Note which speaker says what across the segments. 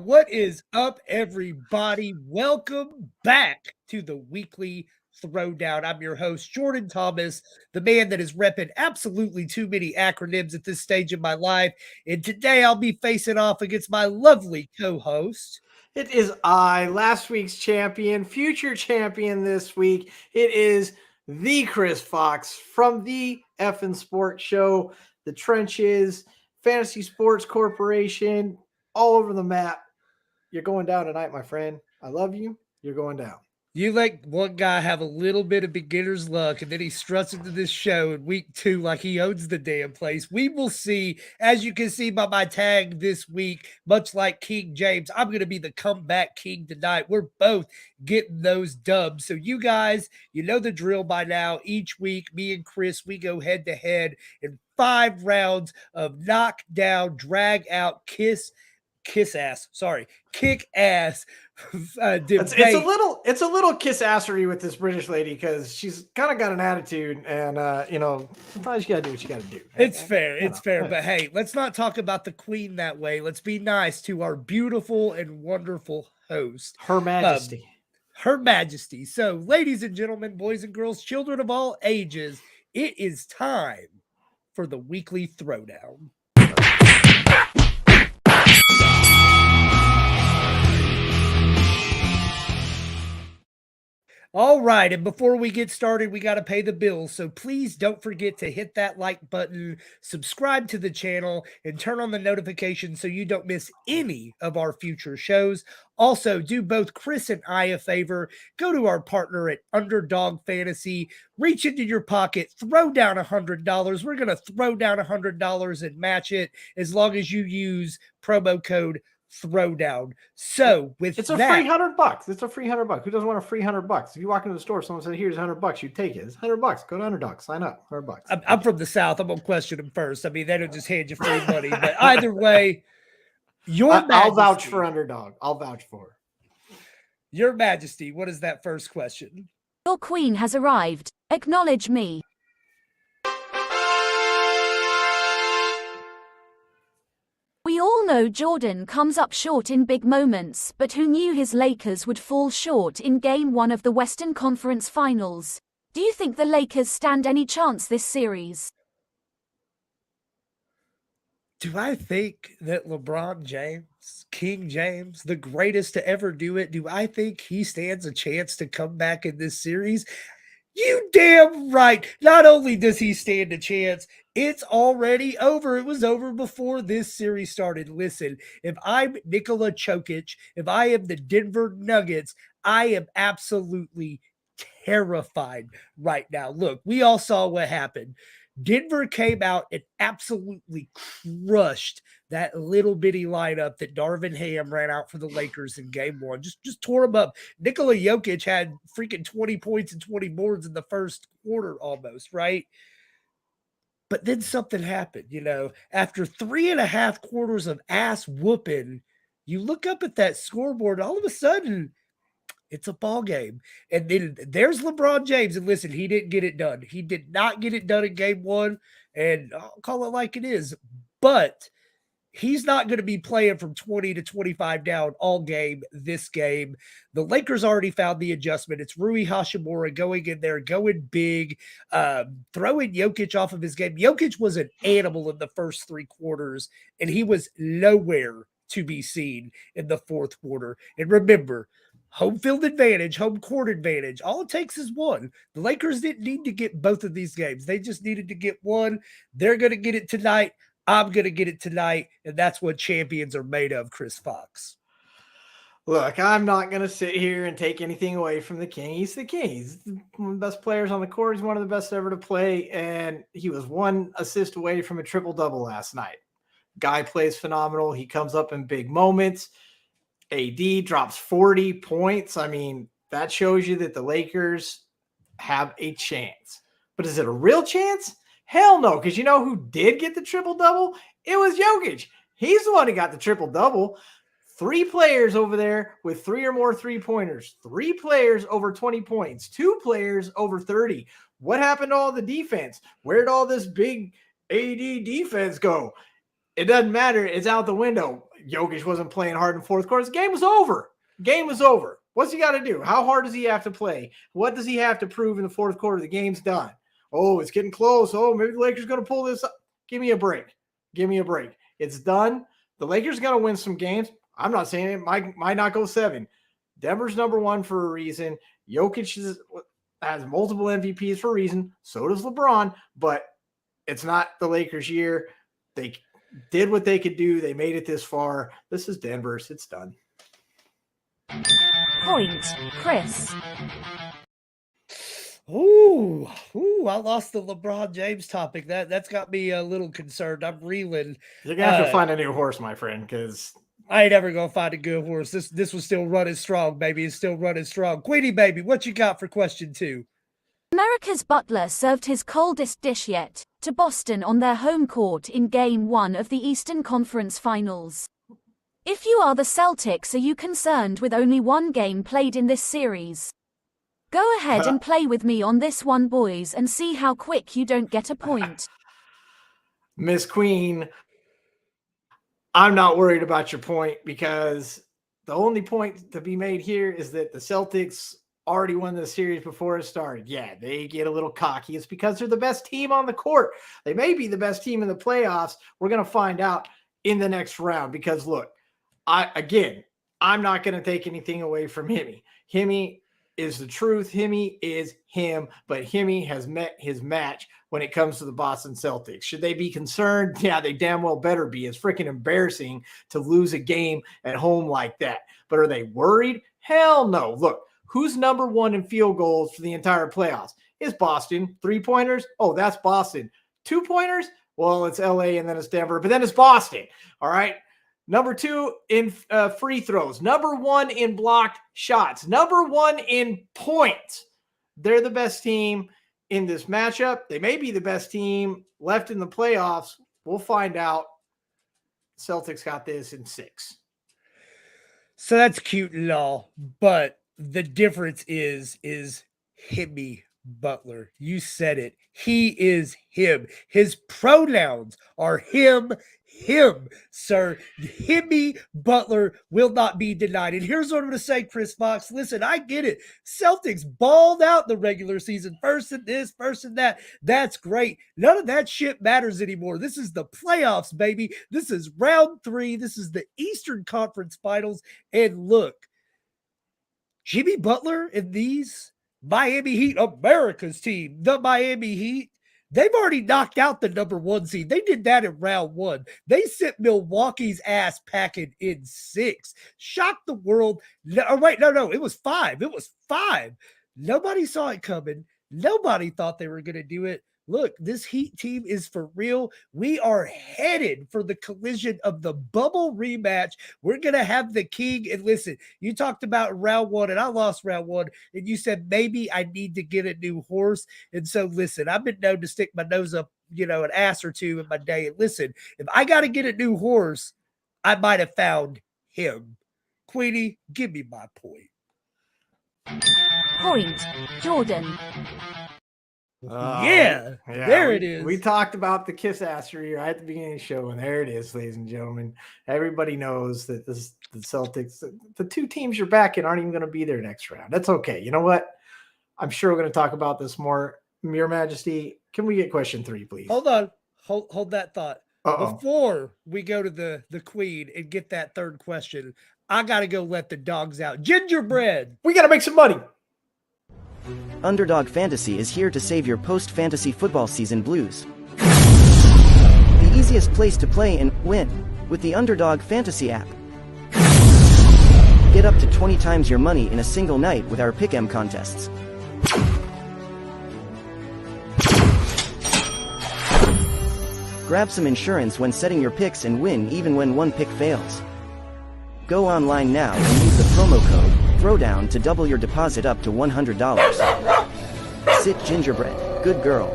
Speaker 1: What is up, everybody? Welcome back to the Weekly Throwdown. I'm your host, Jordan Thomas, the man that is repping absolutely too many acronyms at this stage of my life. And today I'll be facing off against my lovely co-host.
Speaker 2: It is I, last week's champion, future champion this week. It is the Chris Fox from the Effin' Sports Show, the Trenches, Fantasy Sports Corporation, all over the map. You're going down tonight, my friend. I love you. You're going down.
Speaker 1: You let one guy have a little bit of beginner's luck, and then he struts into this show in week 2 like he owns the damn place. We will see. As you can see by my tag this week, much like King James, I'm going to be the comeback king tonight. We're both getting those dubs. So you guys, you know the drill by now. Each week, me and Chris, we go head-to-head in 5 rounds of knockdown, drag out, kick ass debate.
Speaker 2: It's a little kiss assery with this British lady because she's kind of got an attitude, and sometimes you gotta do what you gotta do.
Speaker 1: It's fair. But hey, let's not talk about the queen that way. Let's be nice to our beautiful and wonderful host,
Speaker 2: Her Majesty.
Speaker 1: Her Majesty. So, ladies and gentlemen, boys and girls, children of all ages, it is time for the Weekly Throwdown. All right, and before we get started, we got to pay the bills. So please don't forget to hit that like button, subscribe to the channel, and turn on the notifications so you don't miss any of our future shows. Also, do both Chris and I a favor. Go to our partner at Underdog Fantasy, reach into your pocket, throw down $100. We're going to throw down $100 and match it as long as you use promo code Throwdown. So
Speaker 2: it's a free $100. It's a free $100. Who doesn't want a free $100? If you walk into the store, someone says, "Here's $100," you take it. It's $100. Go to Underdog, sign up. $100.
Speaker 1: I'm from the South. I'm gonna question them first. I mean, they don't just hand you free money. But either way,
Speaker 2: I'll vouch for Underdog. I'll vouch for her.
Speaker 1: Your Majesty, what is that first question?
Speaker 3: Your queen has arrived. Acknowledge me. We all know Jordan comes up short in big moments, but who knew his Lakers would fall short in Game 1 of the Western Conference Finals? Do you think the Lakers stand any chance this series?
Speaker 1: Do I think that LeBron James, King James, the greatest to ever do it, do I think he stands a chance to come back in this series? You damn right. Not only does he stand a chance, it's already over. It was over before this series started. Listen, if I'm Nikola Jokic, if I am the Denver Nuggets, I am absolutely terrified right now. Look, we all saw what happened. Denver came out and absolutely crushed that little bitty lineup that Darvin Ham ran out for the Lakers in Game 1. Just tore them up. Nikola Jokic had freaking 20 points and 20 boards in the first quarter almost, right? But then something happened, after 3.5 quarters of ass whooping, you look up at that scoreboard, all of a sudden, it's a ball game. And then there's LeBron James. And listen, he didn't get it done. He did not get it done in Game 1. And I'll call it like it is. But he's not going to be playing from 20 to 25 down all game this game. The Lakers already found the adjustment. It's Rui Hachimura going in there, going big, throwing Jokic off of his game. Jokic was an animal in the first 3 quarters, and he was nowhere to be seen in the fourth quarter. And remember, home field advantage, home court advantage. All it takes is one. The Lakers didn't need to get both of these games. They just needed to get one. They're going to get it tonight. I'm going to get it tonight. And that's what champions are made of, Chris Fox.
Speaker 2: Look, I'm not going to sit here and take anything away from the King. He's the King. He's one of the best players on the court. He's one of the best ever to play. And he was one assist away from a triple-double last night. Guy plays phenomenal. He comes up in big moments. AD drops 40 points. I mean, that shows you that the Lakers have a chance. But is it a real chance? Hell no, because you know who did get the triple-double? It was Jokic. He's the one who got the triple-double. 3 players over there with 3 or more three-pointers. 3 players over 20 points. 2 players over 30. What happened to all the defense? Where'd all this big AD defense go? It doesn't matter. It's out the window. Jokic wasn't playing hard in fourth quarter. The game was over. Game was over. What's he got to do? How hard does he have to play? What does he have to prove in the fourth quarter? The game's done. Oh, it's getting close. Oh, maybe the Lakers are going to pull this up. Give me a break. Give me a break. It's done. The Lakers are going to win some games. I'm not saying it might not go 7. Denver's number 1 for a reason. Jokic has multiple MVPs for a reason. So does LeBron. But it's not the Lakers' year. They did what they could do. They made it this far. This is Denver's. It's done.
Speaker 3: Point, Chris.
Speaker 1: Ooh, I lost the LeBron James topic. That's got me a little concerned. I'm reeling.
Speaker 2: You're going to have to find a new horse, my friend, because
Speaker 1: I ain't ever going to find a good horse. This was still running strong, baby. It's still running strong. Queenie, baby, what you got for question 2?
Speaker 3: America's Butler served his coldest dish yet to Boston on their home court in Game 1 of the Eastern Conference Finals. If you are the Celtics, are you concerned with only one game played in this series? Go ahead and play with me on this one, boys, and see how quick you don't get a point.
Speaker 2: Miss Queen, I'm not worried about your point because the only point to be made here is that the Celtics already won the series before it started. Yeah, they get a little cocky. It's because they're the best team on the court. They may be the best team in the playoffs. We're going to find out in the next round because, look, I'm not going to take anything away from Himmy. Himmy is the truth. Himmy is him, but Himmy has met his match when it comes to the Boston Celtics. Should they be concerned? Yeah, they damn well better be. It's freaking embarrassing to lose a game at home like that. But are they worried? Hell no. Look, who's number 1 in field goals for the entire playoffs? It's Boston. 3-pointers? Oh, that's Boston. 2-pointers? Well, it's LA and then it's Denver, but then it's Boston. All right. Number 2 in free throws. Number 1 in blocked shots. Number 1 in points. They're the best team in this matchup. They may be the best team left in the playoffs. We'll find out. Celtics got this in 6.
Speaker 1: So that's cute and all, but the difference is Himmy Butler. You said it. He is him. His pronouns are him, sir. Himmy Butler will not be denied. And here's what I'm going to say, Chris Fox. Listen, I get it. Celtics balled out the regular season. First and this, first and that. That's great. None of that shit matters anymore. This is the playoffs, baby. This is round 3. This is the Eastern Conference Finals. And look, Jimmy Butler and these Miami Heat, America's team, the Miami Heat, they've already knocked out the number 1 seed. They did that in round 1. They sent Milwaukee's ass packing in 6. Shocked the world. No, it was 5. It was 5. Nobody saw it coming. Nobody thought they were going to do it. Look, this Heat team is for real. We are headed for the collision of the bubble rematch. We're going to have the king. And listen, you talked about round 1 and I lost round 1. And you said, maybe I need to get a new horse. And so listen, I've been known to stick my nose up, an ass or 2 in my day. And listen, if I got to get a new horse, I might have found him. Queenie, give me my point.
Speaker 3: Point, Jordan.
Speaker 1: Yeah, there it is.
Speaker 2: We talked about the kiss assery right at the beginning of the show, and there it is, ladies and gentlemen. Everybody knows that the Celtics, the 2 teams you're backing aren't even going to be there next round. That's okay. You know what? I'm sure we're going to talk about this more. Your Majesty, can we get question 3, please?
Speaker 1: Hold on. Hold that thought. Before we go to the Queen and get that 3rd question, I got to go let the dogs out. Gingerbread.
Speaker 2: We got to make some money.
Speaker 4: Underdog Fantasy is here to save your post-fantasy football season blues. The easiest place to play and win with the Underdog Fantasy app. Get up to 20 times your money in a single night with our Pick'em contests. Grab some insurance when setting your picks and win even when one pick fails. Go online now and use the promo code Throwdown to double your deposit up to $100. Sit gingerbread, good girl.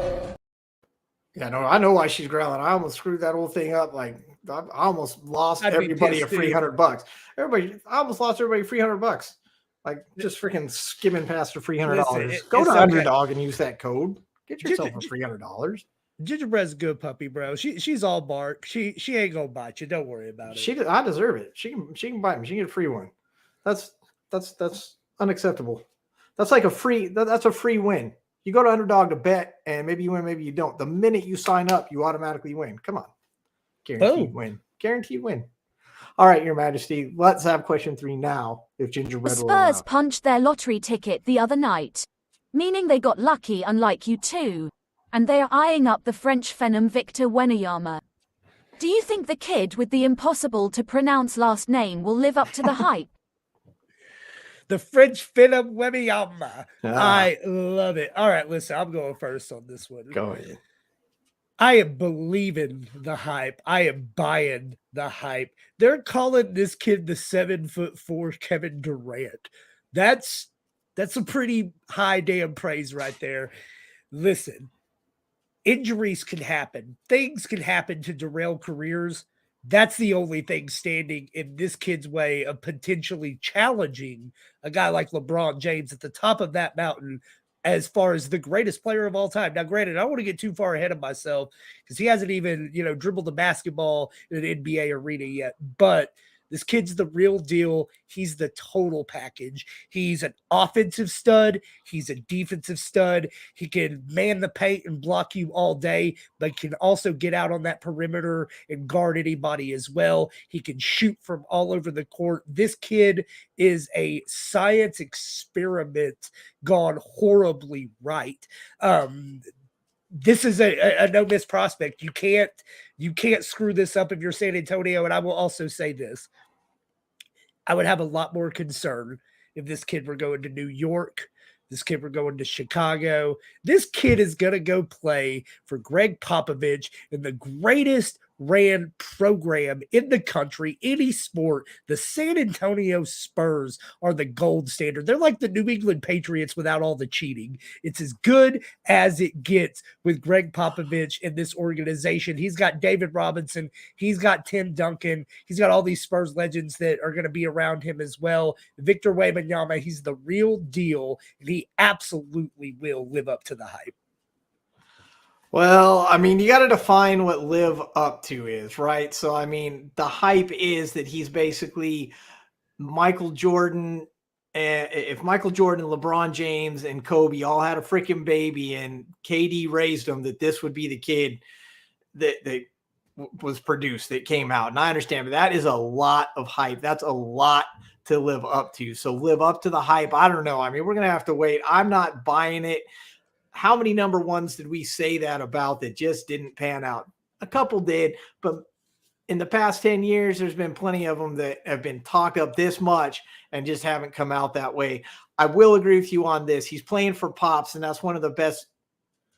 Speaker 2: Yeah, no, I know why she's growling. I almost screwed that whole thing up. Like I almost lost everybody a free $100. I almost lost everybody $300. Like just freaking skimming past the $300. Go to Underdog and use that code. Get yourself a $300.
Speaker 1: Gingerbread's a good puppy, bro. She's all bark. She ain't gonna bite you. Don't worry about it.
Speaker 2: I deserve it. She can bite me. She can get a free one. That's unacceptable. That's like a free. That's a free win. You go to Underdog to bet, and maybe you win, maybe you don't. The minute you sign up, you automatically win. Come on, guaranteed win. Guaranteed win. All right, Your Majesty. Let's have question 3 now. If Gingerbread
Speaker 3: The
Speaker 2: will allow.
Speaker 3: Spurs punched their lottery ticket the other night, meaning they got lucky, unlike you two. And they are eyeing up the French phenom Victor Wembanyama. Do you think the kid with the impossible to pronounce last name will live up to the hype?
Speaker 1: The French phenom Wembanyama. I love it. All right, listen, I'm going first on this one.
Speaker 2: Go ahead.
Speaker 1: I am believing the hype. I am buying the hype. They're calling this kid the 7'4" Kevin Durant. That's a pretty high damn praise right there. Listen. Injuries can happen. Things can happen to derail careers. That's the only thing standing in this kid's way of potentially challenging a guy like LeBron James at the top of that mountain as far as the greatest player of all time. Now, granted, I don't want to get too far ahead of myself because he hasn't even, dribbled the basketball in an NBA arena yet, but this kid's the real deal. He's the total package. He's an offensive stud. He's a defensive stud. He can man the paint and block you all day, but can also get out on that perimeter and guard anybody as well. He can shoot from all over the court. This kid is a science experiment gone horribly right. This is a no-miss prospect. You can't screw this up if you're San Antonio. And I will also say this. I would have a lot more concern if this kid were going to New York, this kid were going to Chicago. This kid is going to go play for Greg Popovich in the greatest ran program in the country, any sport. The San Antonio Spurs are the gold standard. They're like the New England Patriots without all the cheating. It's as good as it gets with Greg Popovich in this organization. He's got David Robinson. He's got Tim Duncan. He's got all these Spurs legends that are going to be around him as well. Victor Wembanyama, he's the real deal, and he absolutely will live up to the hype.
Speaker 2: Well, I mean, you got to define what live up to is, right? So, I mean, the hype is that he's basically Michael Jordan. If Michael Jordan, LeBron James, and Kobe all had a freaking baby and KD raised them, that this would be the kid that was produced, that came out. And I understand, but that is a lot of hype. That's a lot to live up to. So live up to the hype. I don't know. I mean, we're going to have to wait. I'm not buying it. How many number ones did we say that about that just didn't pan out? A couple did, but in the past 10 years, there's been plenty of them that have been talked up this much and just haven't come out that way. I will agree with you on this. He's playing for Pops, and that's one of the best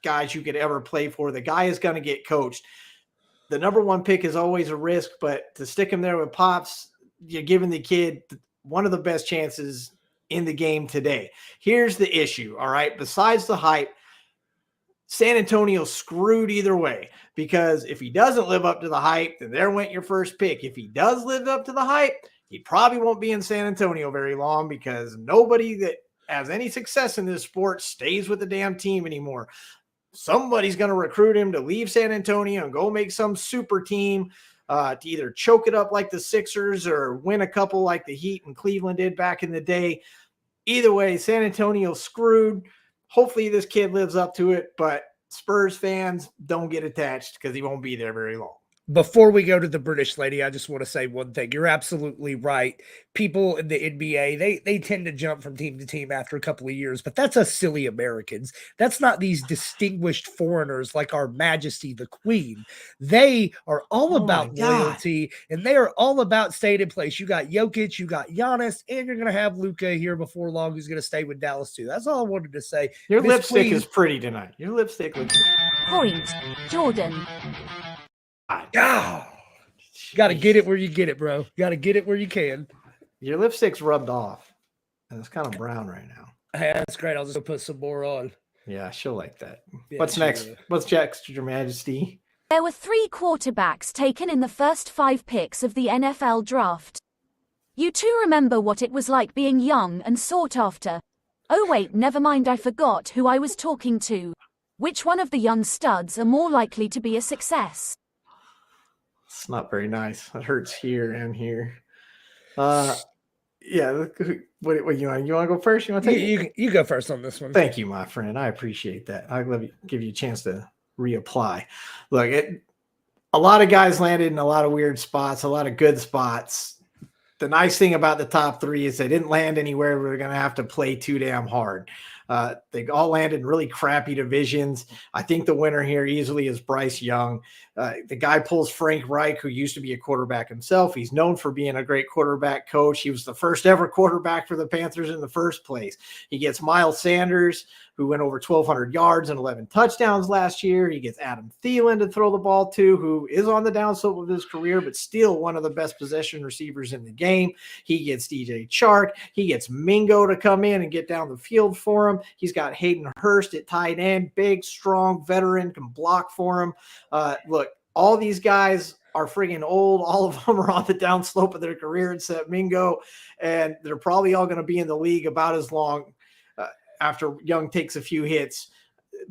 Speaker 2: guys you could ever play for. The guy is going to get coached. The number one pick is always a risk, but to stick him there with Pops, you're giving the kid one of the best chances in the game today. Here's the issue, all right? Besides the hype, San Antonio screwed either way, because if he doesn't live up to the hype, then there went your first pick. If he does live up to the hype, he probably won't be in San Antonio very long, because nobody that has any success in this sport stays with the damn team anymore. Somebody's going to recruit him to leave San Antonio and go make some super team to either choke it up like the Sixers or win a couple like the Heat and Cleveland did back in the day. Either way, San Antonio screwed. Hopefully this kid lives up to it, but Spurs fans, don't get attached because he won't be there very long.
Speaker 1: Before we go to the British lady, I just want to say one thing. You're absolutely right. People in the NBA, they tend to jump from team to team after a couple of years, but that's us silly Americans. That's not these distinguished foreigners like our Majesty the Queen. They are all
Speaker 2: Oh my
Speaker 1: about
Speaker 2: God.
Speaker 1: loyalty, and they are all about staying in place. You got Jokic, you got Giannis, and you're going to have Luka here before long, who's going to stay with Dallas too. That's all I wanted to say.
Speaker 2: Your
Speaker 1: Miss
Speaker 2: lipstick
Speaker 1: Queen,
Speaker 2: is pretty tonight. Your lipstick looks
Speaker 3: Point. Jordan.
Speaker 1: oh, got to get it where you get it, bro. Got to get it where you can.
Speaker 2: Your lipstick's rubbed off, and it's kind of brown right now.
Speaker 1: Hey, that's great. I'll just go put some more on.
Speaker 2: Yeah, she'll like that.
Speaker 1: Yeah,
Speaker 2: What's
Speaker 1: she'll
Speaker 2: next?
Speaker 1: do.
Speaker 2: What's next, Your Majesty?
Speaker 3: There were 3 quarterbacks taken in the first 5 picks of the NFL draft. You two remember what it was like being young and sought after. Oh wait, never mind, I forgot who I was talking to. Which one of the young studs are more likely to be a success?
Speaker 2: It's not very nice. It hurts here and here. Yeah. What you want? You want to go first? You want to take
Speaker 1: You go first on this one.
Speaker 2: Thank you, my friend. I appreciate that. I'll give you a chance to reapply. Look, a lot of guys landed in a lot of weird spots, a lot of good spots. The nice thing about the top 3 is they didn't land anywhere where they're going to have to play too damn hard. They all landed in really crappy divisions. I think the winner here easily is Bryce Young. The guy pulls Frank Reich, who used to be a quarterback himself. He's known for being a great quarterback coach. He was the first ever quarterback for the Panthers in the first place. He gets Miles Sanders, who went over 1,200 yards and 11 touchdowns last year. He gets Adam Thielen to throw the ball to, who is on the downslope of his career, but still one of the best possession receivers in the game. He gets DJ Chark. He gets Mingo to come in and get down the field for him. He's got Hayden Hurst at tight end, big, strong veteran, can block for him. Look, all these guys are friggin' old. All of them are on the downslope of their career except Mingo, and they're probably all going to be in the league about as long after Young takes a few hits.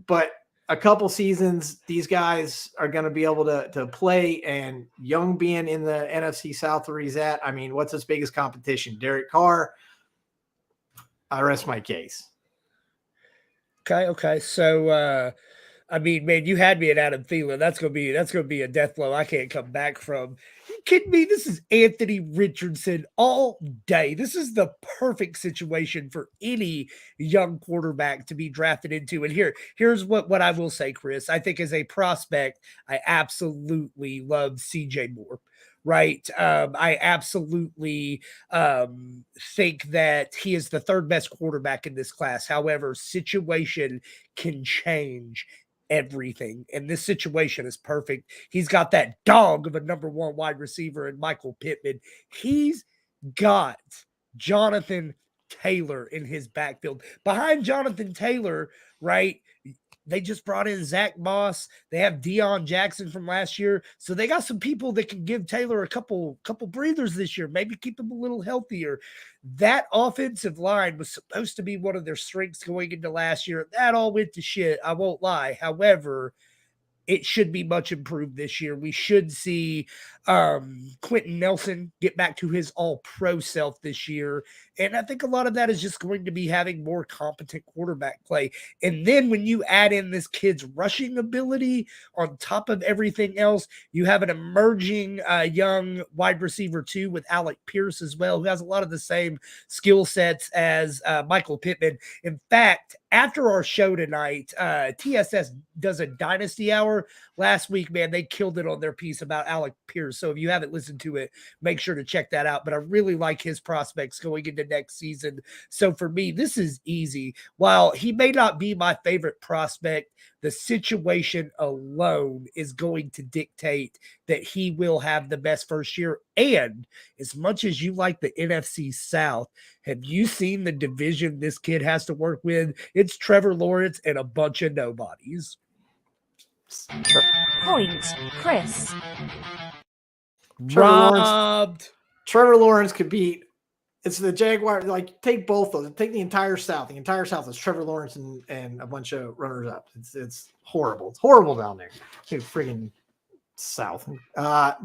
Speaker 2: But a couple seasons, these guys are going to be able to play, and Young being in the NFC South where he's at, I mean, what's his biggest competition? Derek Carr. I rest my case.
Speaker 1: Okay. So, I mean, man, you had me at Adam Thielen. That's gonna be a death blow I can't come back from. You kidding me? This is Anthony Richardson all day. This is the perfect situation for any young quarterback to be drafted into. And here's what I will say, Chris. I think as a prospect, I absolutely love CJ Moore. Right. I absolutely think that he is the 3rd best quarterback in this class. However, situation can change everything. And this situation is perfect. He's got that dog of a number 1 wide receiver in Michael Pittman. He's got Jonathan Taylor in his backfield. Behind Jonathan Taylor, right? They just brought in Zach Moss. They have Deion Jackson from last year. So they got some people that can give Taylor a couple breathers this year, maybe keep him a little healthier. That offensive line was supposed to be one of their strengths going into last year. That all went to shit. I won't lie. However, it should be much improved this year. We should see Quentin Nelson get back to his all-pro self this year. And I think a lot of that is just going to be having more competent quarterback play. And then when you add in this kid's rushing ability on top of everything else, you have an emerging young wide receiver too with Alec Pierce as well, who has a lot of the same skill sets as Michael Pittman. In fact, after our show tonight, TSS does a Dynasty Hour. Last week, man, they killed it on their piece about Alec Pierce. So if you haven't listened to it, make sure to check that out. But I really like his prospects going into next season. So for me, this is easy. While he may not be my favorite prospect, the situation alone is going to dictate that he will have the best first year. And as much as you like the NFC South, have you seen the division this kid has to work with? It's Trevor Lawrence and a bunch of nobodies.
Speaker 3: Point. Chris.
Speaker 2: Trevor Lawrence could beat. It's the Jaguars. Like, take both of them. Take the entire South. The entire South is Trevor Lawrence and a bunch of runners up. It's horrible. It's horrible down there. Friggin' South.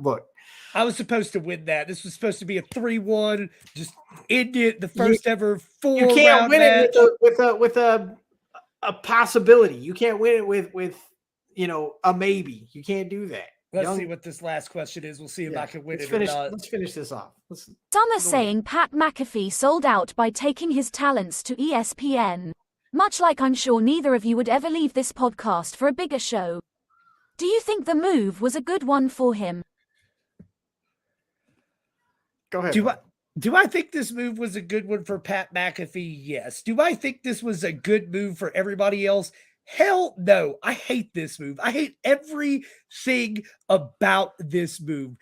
Speaker 2: Look.
Speaker 1: I was supposed to win that. This was supposed to be a 3-1. Just ended the first ever 4.
Speaker 2: You can't win it with a possibility. You can't win it with a maybe. You can't do that.
Speaker 1: Let's see what this last question is. We'll see if I can win it or not.
Speaker 2: Let's finish this off.
Speaker 3: Some are saying Pat McAfee sold out by taking his talents to ESPN. Much like I'm sure neither of you would ever leave this podcast for a bigger show. Do you think the move was a good one for him?
Speaker 2: Go ahead.
Speaker 1: Do I think this move was a good one for Pat McAfee? Yes. Do I think this was a good move for everybody else? Hell no. I hate this move. I hate everything about this move.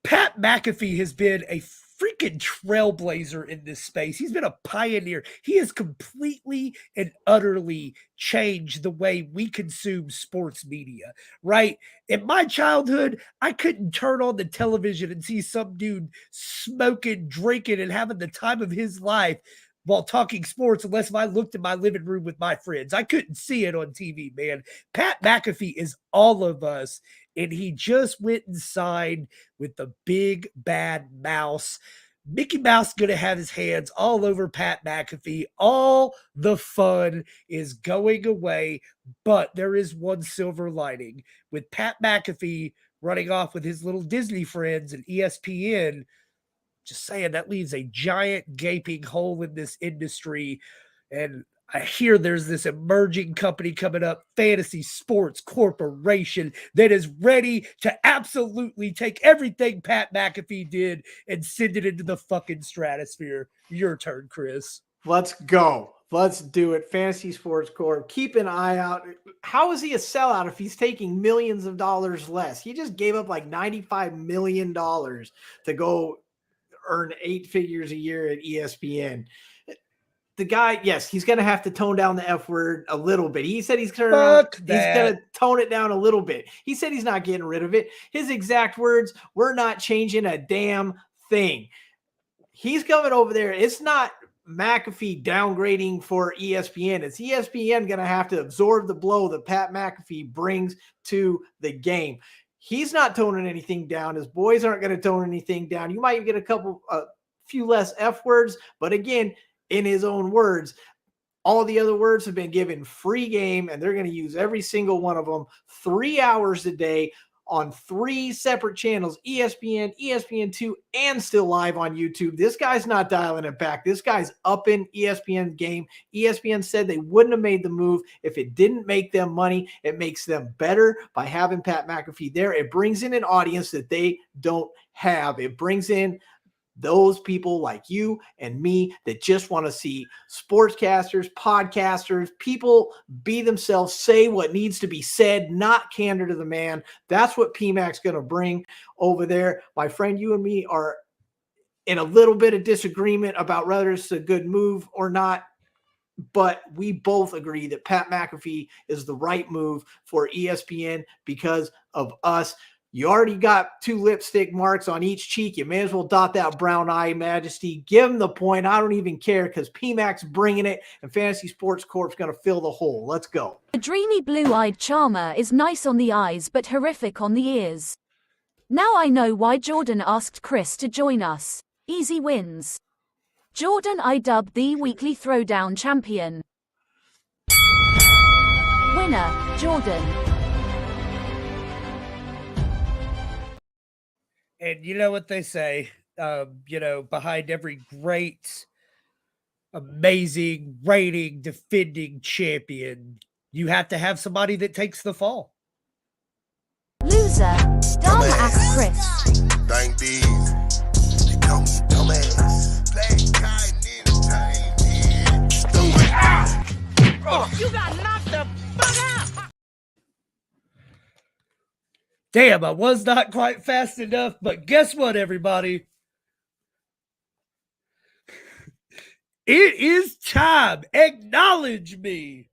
Speaker 1: Pat McAfee has been a freaking trailblazer in this space. He's been a pioneer. He has completely and utterly changed the way we consume sports media, right? In my childhood, I couldn't turn on the television and see some dude smoking, drinking, and having the time of his life while talking sports unless if I looked in my living room with my friends. I couldn't see it on TV, man. Pat McAfee is all of us, and he just went and signed with the big bad mouse. Mickey Mouse going to have his hands all over Pat McAfee. All the fun is going away, but there is one silver lining. With Pat McAfee running off with his little Disney friends and ESPN, just saying that leaves a giant gaping hole in this industry. And I hear there's this emerging company coming up, Fantasy Sports Corporation, that is ready to absolutely take everything Pat McAfee did and send it into the fucking stratosphere. Your turn, Chris.
Speaker 2: Let's go. Let's do it. Fantasy Sports Corp. Keep an eye out. How is he a sellout if he's taking millions of dollars less? He just gave up like $95 million to go earn 8 figures a year at ESPN. The guy, yes, he's going to have to tone down the F word a little bit. He said he's going to tone it down a little bit. He said he's not getting rid of it. His exact words, we're not changing a damn thing. He's coming over there. It's not McAfee downgrading for ESPN. It's ESPN going to have to absorb the blow that Pat McAfee brings to the game. He's not toning anything down. His boys aren't going to tone anything down. You might get a few less F words, but again, in his own words, all the other words have been given free game, and they're going to use every single one of them 3 hours a day on 3 separate channels, ESPN, ESPN2, and still live on YouTube. This guy's not dialing it back. This guy's upping ESPN game. ESPN said they wouldn't have made the move if it didn't make them money. It makes them better by having Pat McAfee there. It brings in an audience that they don't have. It brings in those people like you and me that just want to see sportscasters, podcasters, people be themselves, say what needs to be said, not candor to the man. That's what PMAC's going to bring over there. My friend, you and me are in a little bit of disagreement about whether it's a good move or not, but we both agree that Pat McAfee is the right move for ESPN because of us. You already got 2 lipstick marks on each cheek. You may as well dot that brown eye, Majesty. Give him the point. I don't even care because PMAC's bringing it, and Fantasy Sports Corp's going to fill the hole. Let's go.
Speaker 3: The dreamy blue-eyed charmer is nice on the eyes but horrific on the ears. Now I know why Jordan asked Chris to join us. Easy wins. Jordan I dubbed the Weekly Throwdown champion. Winner, Jordan.
Speaker 1: And you know what they say, behind every great, amazing, reigning, defending champion, you have to have somebody that takes the fall.
Speaker 3: Loser, dumb ass Chris.
Speaker 5: Thank these. They call me dumbass.
Speaker 6: You got knocked the fuck out.
Speaker 1: Damn, I was not quite fast enough, but guess what, everybody? It is time. Acknowledge me.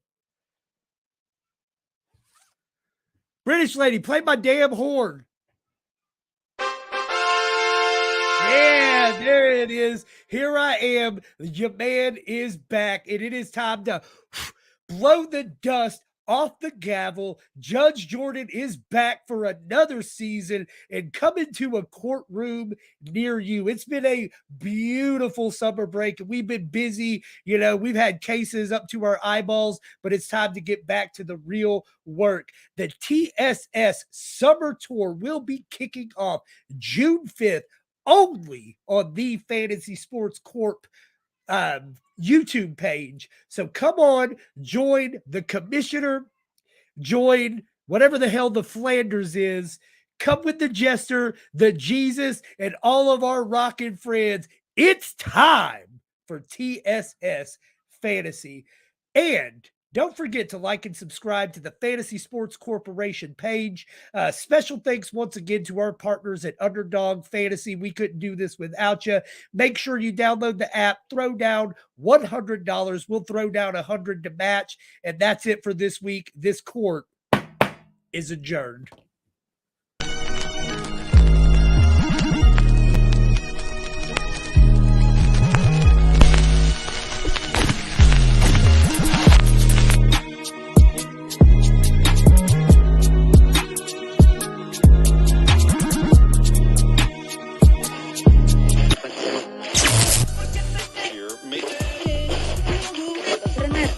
Speaker 1: British lady, play my damn horn. Yeah, there it is. Here I am. Your man is back, and it is time to blow the dust off the gavel. Judge Jordan is back for another season and coming to a courtroom near you. It's been a beautiful summer break. We've been busy. You know, we've had cases up to our eyeballs, but it's time to get back to the real work. The TSS Summer Tour will be kicking off June 5th only on the Fantasy Sports Corp YouTube page. So come on, join the commissioner, join whatever the hell the Flanders is. Come with the Jester, the Jesus, and all of our rockin' friends. It's time for TSS Fantasy. And don't forget to like and subscribe to the Fantasy Sports Corporation page. Special thanks once again to our partners at Underdog Fantasy. We couldn't do this without you. Make sure you download the app, throw down $100. We'll throw down $100 to match. And that's it for this week. This court is adjourned.